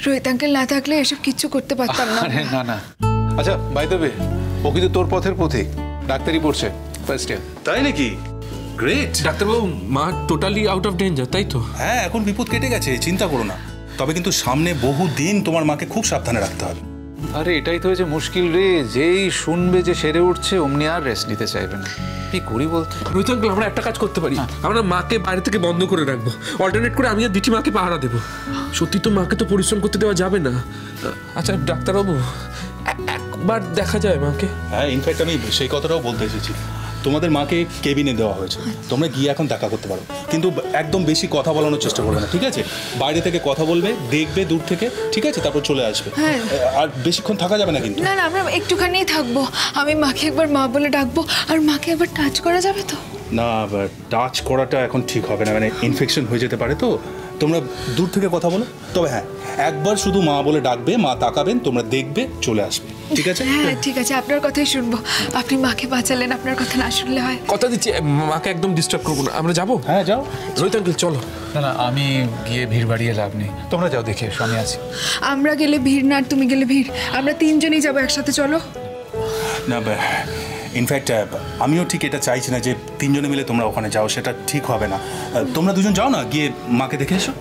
Rohit uncle না থাকলে এসব কিচ্ছু করতে পারতাম না। আরে না না, আচ্ছা বাই দ্য ওয়ে, ও কিন্তু তোর পথের পথিক, ডাক্তারি পড়ছে ফার্স্ট ইয়ার। তাই নাকি? গ্রেট। ডাক্তারবাবু, মা টোটালি আউট অফ ডেঞ্জার, তাই তো? হ্যাঁ, এখন বিপদ কেটে গেছে, চিন্তা করো না। তবে কিন্তু সামনে বহু দিন তোমার মাকে খুব সাবধানে রাখতে হবে। আরে এটাই তো হয়েছে মুশকিল রে, যেই শুনবে যে সেরে উঠছে অমনি আর রেস্ট নিতে চাইবে না। কি করি বলতো? রোহিত আঙ্কেল, আমরা একটা কাজ করতে পারি, আমরা মাকে বাইরে থেকে বন্ধ করে রাখবো, অল্টারনেট করে আমি আর দিঠি মাকে পাহারা দেবো। সত্যি তো মাকে তো পরিশ্রম করতে দেওয়া যাবে না। আচ্ছা ডাক্তারবাবু, একবার দেখা যায় মাকে? হ্যাঁ, ইনফ্যাক্ট আমি সেই কথাটাও বলতে এসেছি। তোমাদের মাকে কেবিনে দেওয়া হয়েছে, তোমরা গিয়ে এখন দেখা করতে পারো, কিন্তু একদম বেশি কথা বলানোর চেষ্টা করবে না, ঠিক আছে? বাইরে থেকে কথা বলবে, দেখবে দূর থেকে, ঠিক আছে? তারপর চলে আসবে। আর বেশিক্ষণ থাকা যাবে না কিন্তু। না না, আমরা একটুখানিই থাকবো। আমি মাকে একবার মা বলে ডাকবো, আর মাকে একবার টাচ করা যাবে তো? না, টাচ করাটা এখন ঠিক হবে না, মানে ইনফেকশন হয়ে যেতে পারে। তো তোমরা দূর থেকে কথা বলো। তবে হ্যাঁ, একবার শুধু মা বলে ডাকবে, মা তাকাবেন, তোমরা দেখবে, চলে আসবে, ঠিক আছে? হ্যাঁ ঠিক আছে, আপনার কথাই শুনবো। আপনি মাকে বাঁচালেন, আপনার কথা না শুনলে হয়? কথা দিচ্ছি, মাকে একদম ডিস্টার্ব করবো না। আমরা যাবো? হ্যাঁ যাও। রোহিত আঙ্কেল চলো। না না, আমি গিয়ে ভিড় বাড়িয়ে লাভ নেই, তোমরা যাও দেখে এসো, আমি আছি। আমরা গেলে ভিড় না, আর তুমি গেলে ভিড়, আমরা তিনজনই যাবো একসাথে, চলো। না, ইনফ্যাক্ট আমিও ঠিক এটা চাইছি না যে তিনজনে মিলে তোমরা ওখানে যাও, সেটা ঠিক হবে না। তোমরা দুজন যাও না, গিয়ে মাকে দেখে এসো।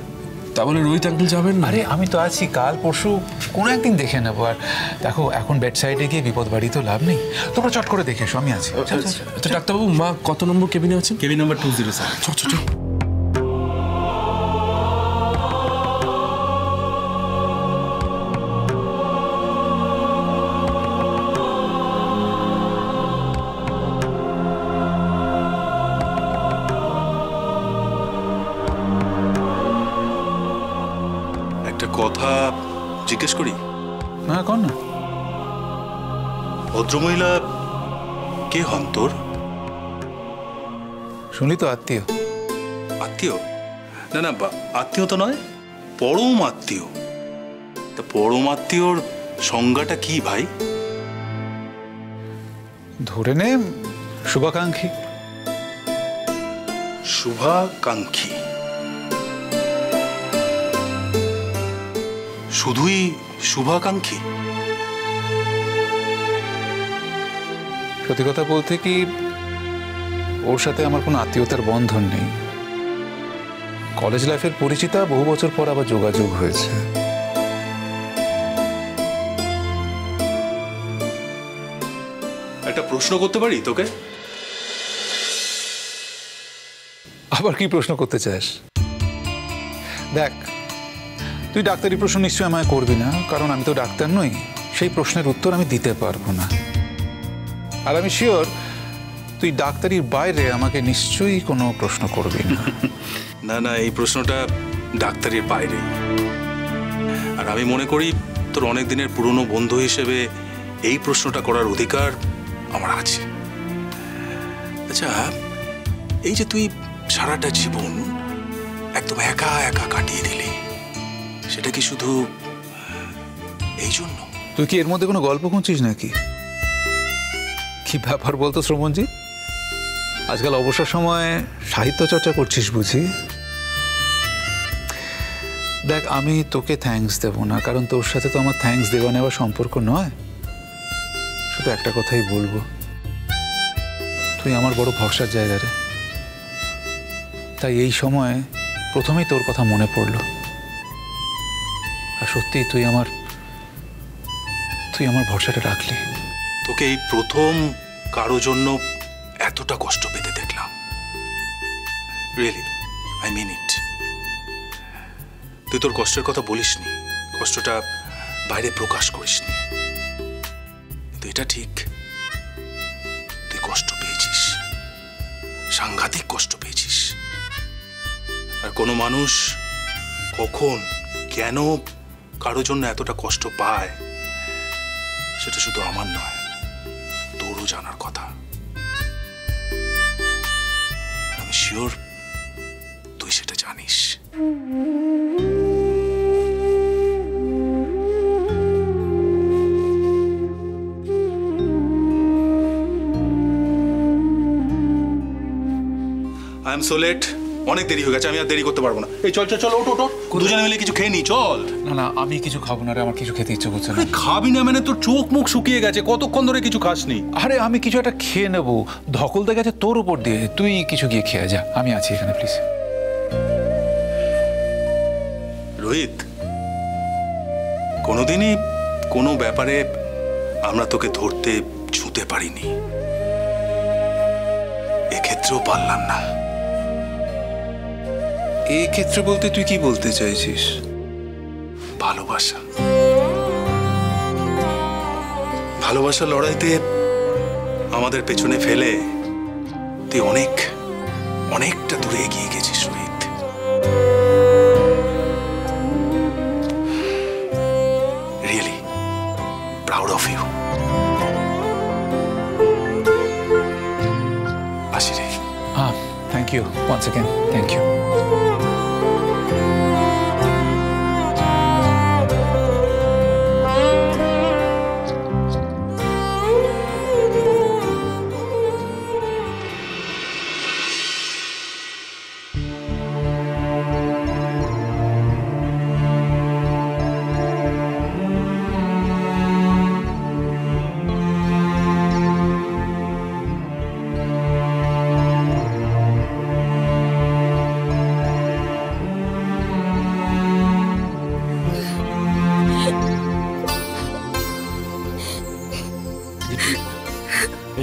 তা বলে রোহিত আঙ্কেল যাবেন না? আরে আমি তো আছি, কাল পরশু কোনো একদিন দেখে নেবো। আর দেখো, এখন বেড সাইডে গিয়ে বিপদ বাড়ি তো লাভ নেই, তোমরা চট করে দেখে এসো, আমি আছি। আচ্ছা ডাক্তারবাবু, মা কত নম্বর কেবিনে আছেন? Cabin number 207। চল চল চল। কথা জিজ্ঞেস করি? হ্যাঁ কর না। ভদ্রমহিলা কে হন তোর? শুনলি তো, আত্মীয়। আত্মীয়? না না, আত্মীয় তো নয়, পরম আত্মীয়। তা পরম আত্মীয়র সংজ্ঞাটা কি ভাই? ধরে নে শুভাকাঙ্ক্ষী। শুভাকাঙ্ক্ষী? শুধুই শুভাকাঙ্ক্ষী? সত্যি কথা বলতে কি, ওর সাথে আমার কোনো আত্মীয়তার বন্ধন নেই। কলেজ লাইফের পরিচিতা, বহু বছর পর আবার যোগাযোগ হয়েছে। একটা প্রশ্ন করতে পারি তোকে? আবার কি প্রশ্ন করতে চাস? দেখ, তুই ডাক্তারি প্রশ্ন নিশ্চয়ই আমায় করবি না, কারণ আমি তো ডাক্তার নই। সেই প্রশ্নের উত্তর আমি দিতে পারবো না। আর আমি শিওর তুই ডাক্তারির বাইরে আমাকে নিশ্চয়ই কোনো প্রশ্ন করবি না। না না, এই প্রশ্নটা ডাক্তারির বাইরে। আর আমি মনে করি তোর অনেক দিনের পুরনো বন্ধু হিসেবে এই প্রশ্নটা করার অধিকার আমার আছে। আচ্ছা, এই যে তুই সারাটা জীবন একদম একা একা কাটিয়ে দিলি, সেটা কি শুধু এই জন্য? তুই কি এর মধ্যে কোনো গল্প খুঁজছিস নাকি? কি ব্যাপার বলতো শ্রমণজি, আজকাল অবসর সময়ে সাহিত্য চর্চা করছিস বুঝি? দেখ, আমি তোকে থ্যাঙ্কস দেব না, কারণ তোর সাথে তো আমার থ্যাঙ্কস দেওয়া নেওয়া সম্পর্ক নয়। শুধু একটা কথাই বলবো, তুই আমার বড় ভরসার জায়গা রে। তাই এই সময় প্রথমেই তোর কথা মনে পড়লো। আর সত্যি তুই আমার ভরসাটা রাখলি। তোকে এই প্রথম কারো জন্য এতটা কষ্ট পেতে দেখলাম। রিয়েলি, আই মিন ইট। তুই তোর কষ্টের কথা বলিসনি, কষ্টটা বাইরে প্রকাশ করিসনি, কিন্তু এটা ঠিক, তুই কষ্ট পেয়েছিস, সাংঘাতিক কষ্ট পেয়েছিস। আর কোনো মানুষ কখন কেন কারো জন্য এতটা কষ্ট পায়, সেটা শুধু আমার নয়, তোরও জানার কথা। আমি শিওর তুই সেটা জানিস। I am so late. অনেক দেরি হয়ে গেছে, আমি আর দেরি করতে পারবো না। এই চল চল চল, ওঠ ওঠ ওঠ। দুজনে মিলে কিছু খেয়ে নি, চল। না না, আমি কিছু খাবো না রে, আমার কিছু খেতে ইচ্ছে করছে না। আরে খাবি না মানে? তোর চোখ মুখ শুকিয়ে গেছে, কতক্ষণ ধরে কিছু খাসনি। আরে আমি কিছু একটা খেয়ে নেবো, ধকলতে গেছে তোর উপর দিয়ে, তুই কিছু গিয়ে খেয়ে যা, আমি আছি এখানে প্লিজ। রোহিত, কোনোদিনই কোনো ব্যাপারে আমরা তোকে ধরতে ছুঁতে পারিনি, এক্ষেত্রেও পারলাম না। এই ক্ষেত্রে বলতে তুই কি বলতে চাইছিস? ভালোবাসা, ভালোবাসার লড়াইতে আমাদের পেছনে ফেলে তুই অনেকটা দূরে এগিয়ে গেছিস Rohit. Really proud of you. আসি রে। হ্যাঁ, thank you once again, thank you.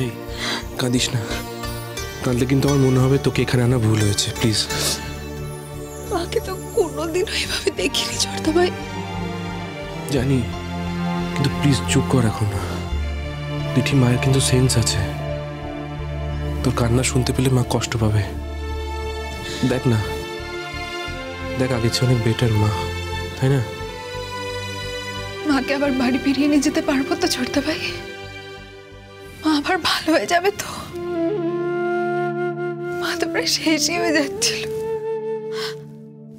এই কাঁদিস না, কাঁদলে কিন্তু আমার মনে হবে তোকে এখানে আনা ভুল হয়েছে। প্লিজ। মাকে তো কোনোদিনও এভাবে দেখিনি ছোটদা ভাই। জানি, কিন্তু প্লিজ চুপ কর এখন। দিঠি, মায়ের কিন্তু সেন্স আছে, তোর কান্না শুনতে পেলে মা কষ্ট পাবে। দেখ না, দেখ আগের চেয়ে অনেক বেটার মা, তাই না? মাকে আবার বাড়ি ফিরিয়ে নিয়ে যেতে পারবো তো ছোটদা ভাই? মা আবার ভালো হয়ে যাবে তো? মা তো প্রায় শেষই হয়ে যাচ্ছিল,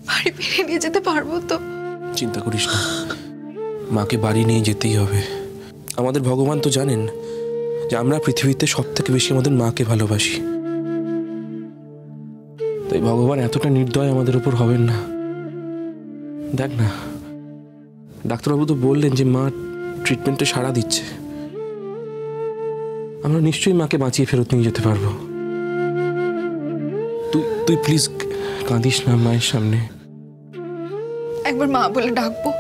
বাড়ি ফিরিয়ে নিয়ে যেতে পারবো তো? চিন্তা করিস না, মাকে বাড়ি নিয়ে যেতেই হবে। আমাদের ভগবান তো জানেন যে আমরা পৃথিবীতে সব থেকে বেশি আমাদের মাকে ভালোবাসি, তাই ভগবান এতটা নির্দয় আমাদের উপর হবেন না। দেখ না, ডাক্তারবাবু তো বললেন যে মা ট্রিটমেন্টে সাড়া দিচ্ছে, আমরা নিশ্চয়ই মাকে বাঁচিয়ে ফেরত নিয়ে যেতে পারবো। তুই প্লিজ কাঁদিস না মায়ের সামনে। একবার মা বলে ডাকবো?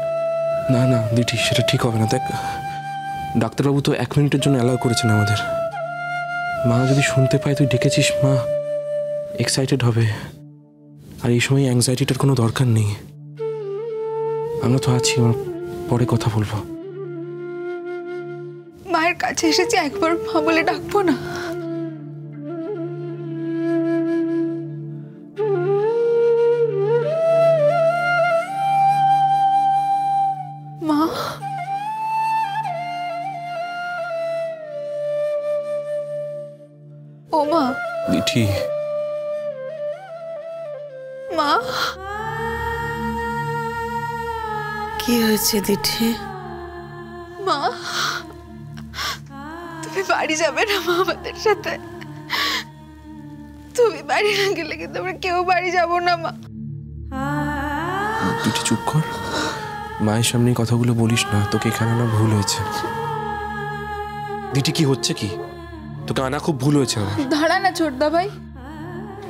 না না দিঠি, সেটা ঠিক হবে না। দেখ, ডাক্তারবাবু তো 1 মিনিটের জন্য অ্যালাউ করেছেন আমাদের। মা যদি শুনতে পায় তুই ডেকেছিস, মা এক্সাইটেড হবে, আর এই সময় অ্যাংজাইটিটার কোনো দরকার নেই। আমরা তো আছি, আমরা পরে কথা বলবো। মায়ের কাছে এসেছি, একবার মা বলে ডাকবো না? মা, ও মা। দিঠি, মা, কি হয়েছে দিঠি? মা, তুমি বাড়ি যাবে না মা আমাদের সাথে? তুমি বাড়ি না গেলে কিন্তু আমরা কেউ বাড়ি যাব না মা। দিঠি চুপ কর, মায়ের সামনে কথাগুলো বলিস না, তোকে এখানে আনা ভুল হয়েছে। দিঠি, কি হচ্ছে কি? তোকে আনা খুব ভুল হয়েছে আমার। দাঁড়া না ছোটদা ভাই।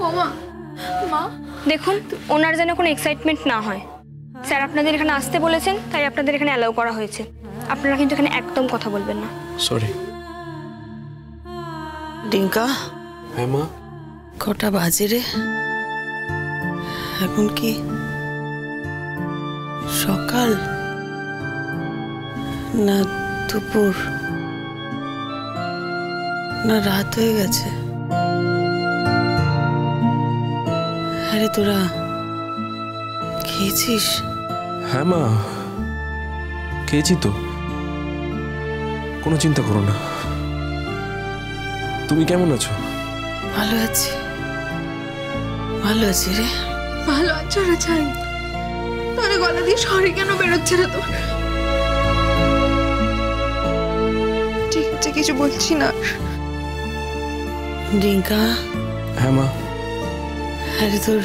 ও মা, মা দেখুন, ওনার যেন কোনো এক্সাইটমেন্ট না হয়। স্যার আপনাদের এখানে আসতে বলেছেন, তাই আপনাদের এখানে অ্যালাউ করা হয়েছে। আপনারা কিন্তু এখানে একদম কথা বলবেন না। সরি। ডিঙ্কা, হ্যাঁ মা? কটা বাজে রে? এখন কি সকাল না দুপুর না রাত হয়ে গেছে? আরে তোরা খেয়েছিস? হ্যাঁ মা, খেয়েছি তো, কোনো চিন্তা করো না। তুমি কেমন আছো? ভালো আছি, ভালো আছি রে। ভালো আছো রে চাই? তাহলে গলা দিয়ে সরি কেন বেরোচ্ছে না তোর? ঠিক আছে, কিছু বলছি না। ডিঙ্কা, হ্যাঁ মা? আরে তোর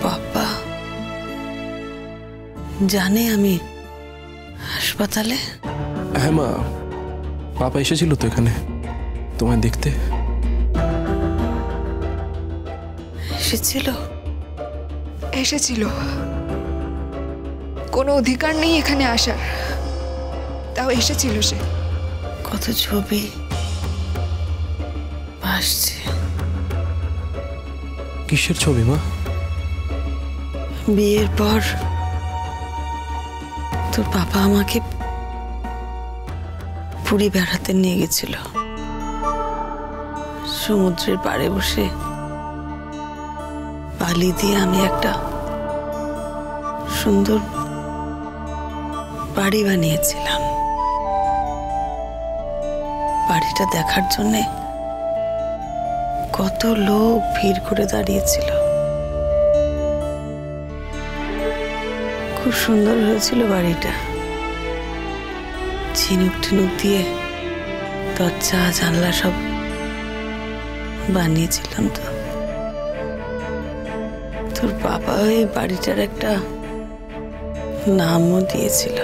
বাবা জানে আমি হাসপাতালে? হ্যাঁ মা, পাপা এসেছিল তো এখানে তোমায় দেখতে। এসেছিল? এসেছিল। কোনো অধিকার নেই এখানে আসার, তাও এসেছিল সে। কত ছবি ভাসছে। কিসের ছবি মা? বিয়ের পর তোর বাবা আমাকে পুরী বেড়াতে নিয়ে গেছিল। সমুদ্রের পাড়ে বসে বালি দিয়ে আমি একটা সুন্দর বাড়ি বানিয়েছিলাম। বাড়িটা দেখার জন্যে কত লোক ভিড় করে দাঁড়িয়েছিল। খুব সুন্দর হয়েছিল বাড়িটা। ঝিনুক টিনুক দিয়ে দরজা জানলা সব বানিয়েছিলাম। তো তোর বাবা ওই বাড়িটার একটা নামও দিয়েছিল।